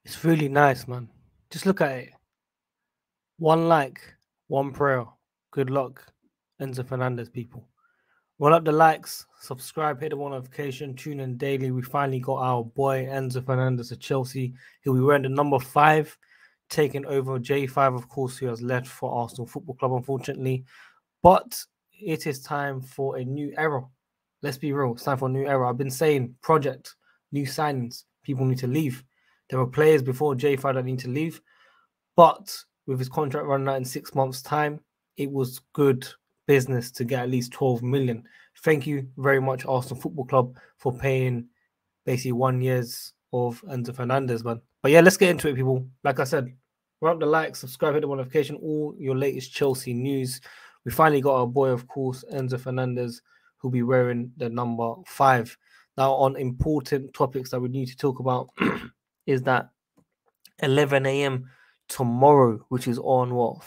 It's really nice, man. Just look at it. One like, one prayer. Good luck, Enzo Fernandez, people. Roll up the likes, subscribe, hit the one notification, tune in daily. We finally got our boy Enzo Fernandez of Chelsea. He'll be wearing the number 5, taking over J5, of course, who has left for Arsenal Football Club, unfortunately. But it is time for a new era. Let's be real, it's time for a new era. I've been saying project, new signings, people need to leave. There were players before J5 that need to leave, but with his contract running out in 6 months' time, it was good business to get at least 12 million. Thank you very much, Arsenal Football Club, for paying basically 1 year's of Enzo Fernandez, man. But yeah, let's get into it, people. Like I said, run up the like, subscribe, hit the notification, all your latest Chelsea news. We finally got our boy, of course, Enzo Fernandez, who'll be wearing the number 5. Now, on important topics that we need to talk about is that 11 a.m. tomorrow, which is on what,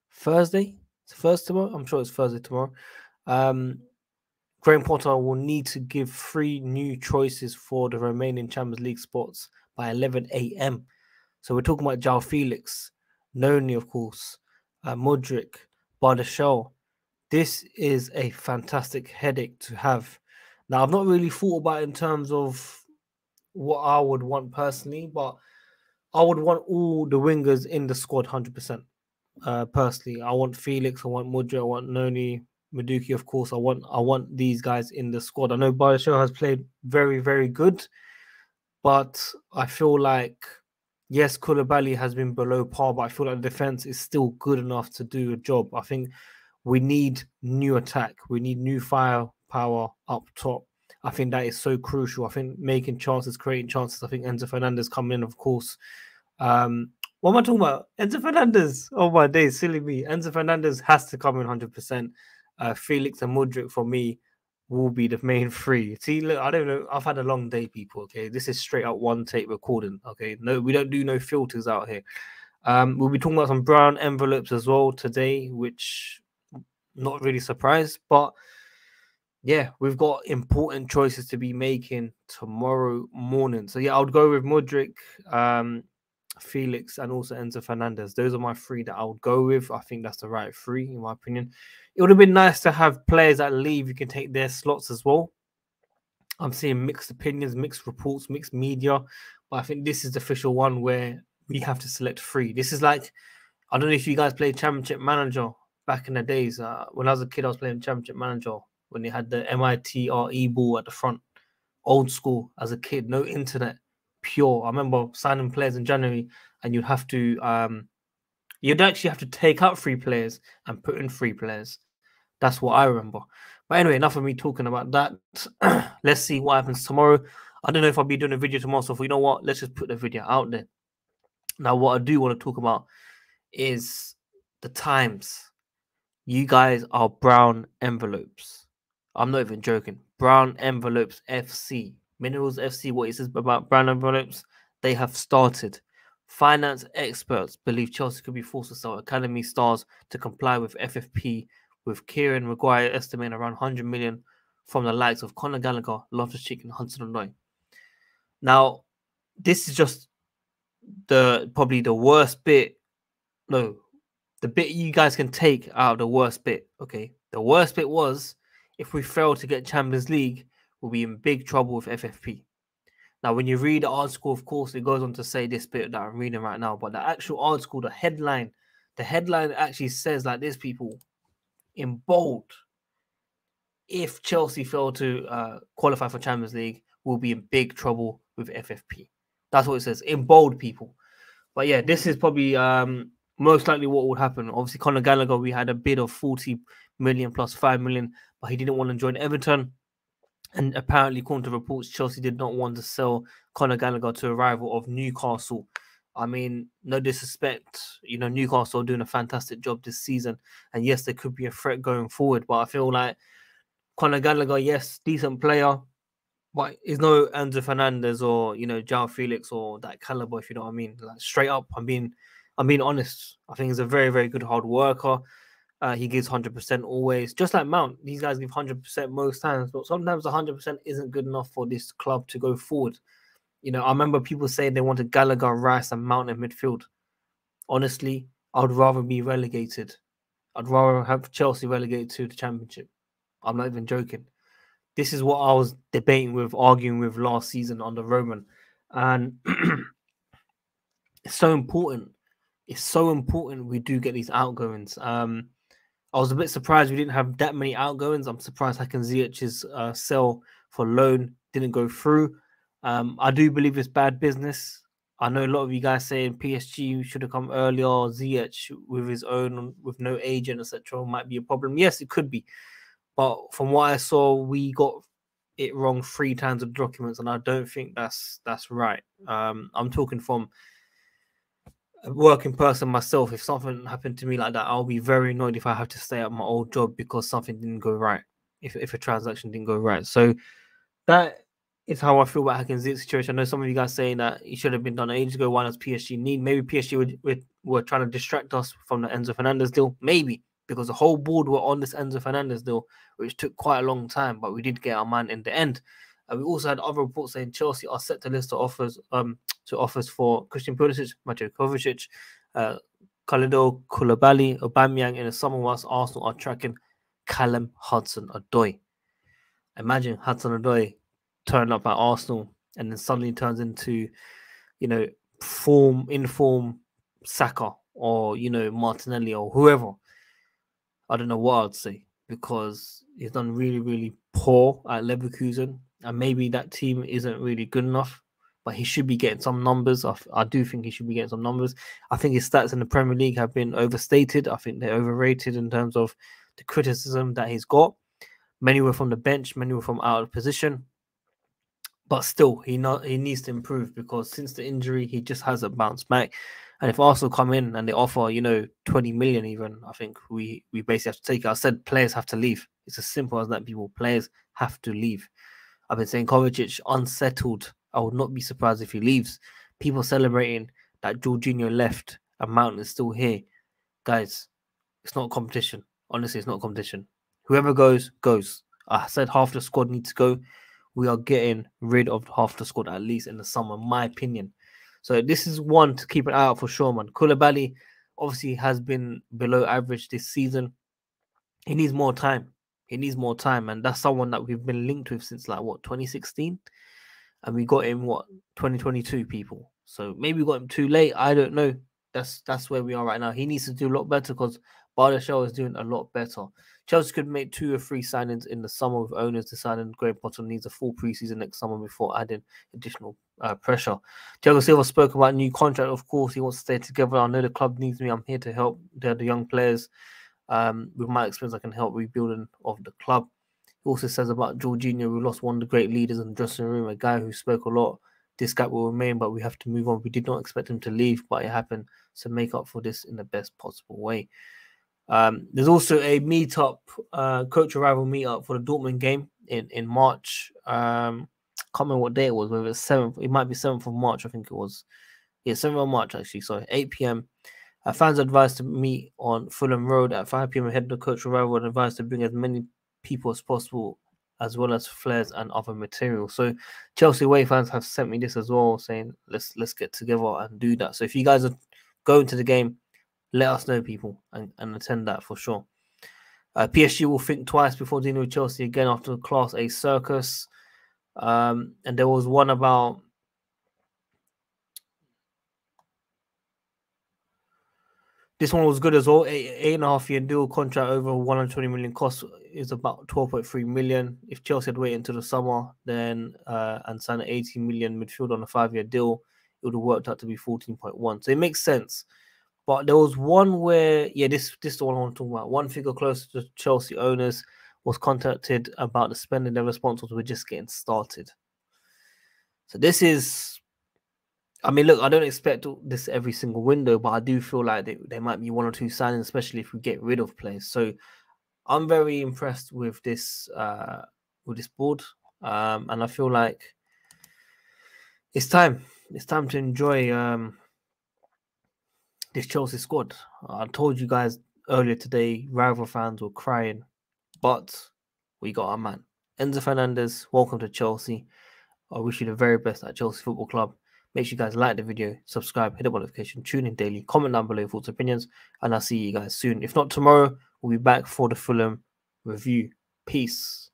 Thursday? It's first tomorrow. I'm sure it's Thursday tomorrow. Graham Potter will need to give 3 new choices for the remaining Champions League spots by 11 a.m. So we're talking about João Felix, Noni, of course, Modric, Bardashel. This is a fantastic headache to have. Now, I've not really thought about it in terms of what I would want personally, but I would want all the wingers in the squad 100%. Personally, I want Felix, I want Modric, I want Noni, Maduki, of course. I want these guys in the squad. I know Bardashel has played very, very good, but I feel like yes, Koulibaly has been below par, but I feel like the defense is still good enough to do a job. I think we need new attack. We need new firepower up top. I think that is so crucial. I think making chances, creating chances. I think Enzo Fernandez coming in, of course. What am I talking about? Enzo Fernandez. Oh my days, silly me. Enzo Fernandez has to come in 100%. Felix and Modric for me will be the main 3. See, look, I don't know. I've had a long day, people. Okay, this is straight up one take recording. Okay, no, we don't do no filters out here. We'll be talking about some brown envelopes as well today, which not really surprised, but yeah, we've got important choices to be making tomorrow morning. So yeah, I would go with Modric, Felix, and also Enzo Fernandez. Those are my 3 that I would go with. I think that's the right 3, in my opinion. It would have been nice to have players that leave. You can take their slots as well. I'm seeing mixed opinions, mixed reports, mixed media, but I think this is the official one where we have to select 3. This is like, I don't know if you guys played Championship Manager back in the days. When I was a kid, I was playing Championship Manager when they had the MITRE ball at the front. Old school as a kid, no internet, pure. I remember signing players in January, and you'd actually have to take out 3 players and put in 3 players. That's what I remember. But anyway, enough of me talking about that. Let's see what happens tomorrow. I don't know if I'll be doing a video tomorrow, so you know what? Let's just put the video out there. Now, what I do want to talk about is the times. You guys are brown envelopes. I'm not even joking. Brown envelopes FC. Minerals FC, what it says about brown envelopes, they have started. Finance experts believe Chelsea could be forced to sell academy stars to comply with FFP, with Kieran Maguire estimating around 100 million from the likes of Conor Gallagher, Loftus-Cheek, and Hudson-Odoi. Now, this is just probably the worst bit. No, the bit you guys can take out of the worst bit. Okay, the worst bit was if we fail to get Champions League, we'll be in big trouble with FFP. Now, when you read the article, of course, it goes on to say this bit that I'm reading right now, but the actual article, the headline actually says like this, people, in bold: if Chelsea fail to qualify for Champions League, we'll be in big trouble with FFP. That's what it says in bold, people. But yeah, this is probably most likely what would happen. Obviously, Conor Gallagher, we had a bid of 40 million plus 5 million, but he didn't want to join Everton. And apparently, according to reports, Chelsea did not want to sell Conor Gallagher to a rival of Newcastle. I mean, no disrespect, Newcastle are doing a fantastic job this season. And yes, there could be a threat going forward, but I feel like Conor Gallagher, yes, decent player, but is no Enzo Fernandez or João Felix or that caliber, if you know what I mean. Like straight up, I'm being honest. I think he's a very, very good hard worker. He gives 100% always, just like Mount. These guys give 100% most times, but sometimes 100% isn't good enough for this club to go forward. You know, I remember people saying they wanted Gallagher, Rice, and Mount in midfield. Honestly, I'd rather be relegated. I'd rather have Chelsea relegated to the Championship. I'm not even joking. This is what I was arguing with last season under Roman. And it's so important. It's so important we do get these outgoings. I was a bit surprised we didn't have that many outgoings. I'm surprised Hakan Ziyech's sell for loan didn't go through. I do believe it's bad business. I know a lot of you guys saying PSG should have come earlier. Ziyech with his own, with no agent, etc., might be a problem. Yes, it could be. But from what I saw, we got it wrong 3 times of documents, and I don't think that's right. I'm talking from a working person myself. If something happened to me like that, I'll be very annoyed if I have to stay at my old job because something didn't go right. If a transaction didn't go right, so that is how I feel about Hakan Ziyech situation. I know some of you guys saying that it should have been done ages ago. Why does PSG need? Maybe PSG were trying to distract us from the Enzo Fernandez deal. Maybe because the whole board were on this Enzo Fernandez deal, which took quite a long time, but we did get our man in the end. We also had other reports saying Chelsea are set to list the offers for Christian Pulisic, Maciej Kovacic, Kalidou Koulibaly, Aubameyang in the summer, whilst Arsenal are tracking Callum Hudson-Odoi. Imagine Hudson-Odoi turn up at Arsenal and then suddenly turns into, you know, inform Saka or, you know, Martinelli or whoever. I don't know what I'd say because he's done really, really poor at Leverkusen. And maybe that team isn't really good enough, but he should be getting some numbers. I do think he should be getting some numbers. I think his stats in the Premier League have been overstated. I think they're overrated in terms of the criticism that he's got. Many were from the bench, many were from out of position. But still, he needs to improve because since the injury, he just hasn't bounced back. And if Arsenal come in and they offer, 20 million even, I think we basically have to take it. I said players have to leave. It's as simple as that, people. Players have to leave. I've been saying Kovacic unsettled. I would not be surprised if he leaves. People celebrating that Jorginho left and Mount is still here. Guys, it's not a competition. Honestly, it's not a competition. Whoever goes, goes. I said half the squad needs to go. We are getting rid of half the squad at least in the summer, my opinion. So this is one to keep an eye out for sure, man. Koulibaly obviously has been below average this season. He needs more time. And that's someone that we've been linked with since 2016? And we got him 2022 people. So maybe we got him too late. I don't know. That's where we are right now. He needs to do a lot better because Bardashell is doing a lot better. Chelsea could make 2 or 3 signings in the summer with owners deciding Graham Potter needs a full preseason next summer before adding additional pressure. Thiago Silva spoke about new contract. Of course, he wants to stay together. I know the club needs me. I'm here to help. They're the young players. With my experience, I can help rebuilding of the club. He also says about Jorginho, we lost one of the great leaders in the dressing room, a guy who spoke a lot. This gap will remain, but we have to move on. We did not expect him to leave, but it happened. So make up for this in the best possible way. There's also a meetup, coach arrival meetup for the Dortmund game in March. Can't remember what day it was, whether it's 7th, it might be 7th of March, I think it was. Yeah, 7th of March actually, sorry, 8 p.m. Fans are advised to meet on Fulham Road at 5 p.m. ahead of the coach arrival and advised to bring as many people as possible, as well as flares and other material. So Chelsea away fans have sent me this as well, saying let's get together and do that. So if you guys are going to the game, let us know, people, and attend that for sure. PSG will think twice before dealing with Chelsea again after the Class A circus. And there was one about this one was good as well. 8.5-year deal contract over 120 million cost is about 12.3 million. If Chelsea had waited until the summer, then and signed an 18 million midfield on a 5-year deal, it would have worked out to be 14.1. So it makes sense. But there was one where, this is the one I want to talk about. One figure close to Chelsea owners was contacted about the spending. Their response was, we're just getting started. So this is, I mean, look, I don't expect this every single window, but I do feel like there might be 1 or 2 signings, especially if we get rid of players. So I'm very impressed with this board, and I feel like it's time. It's time to enjoy this Chelsea squad. I told you guys earlier today, rival fans were crying, but we got our man. Enzo Fernandez, welcome to Chelsea. I wish you the very best at Chelsea Football Club. Make sure you guys like the video, subscribe, hit the notification, tune in daily, comment down below your thoughts, opinions, and I'll see you guys soon. If not tomorrow, we'll be back for the Fulham review. Peace.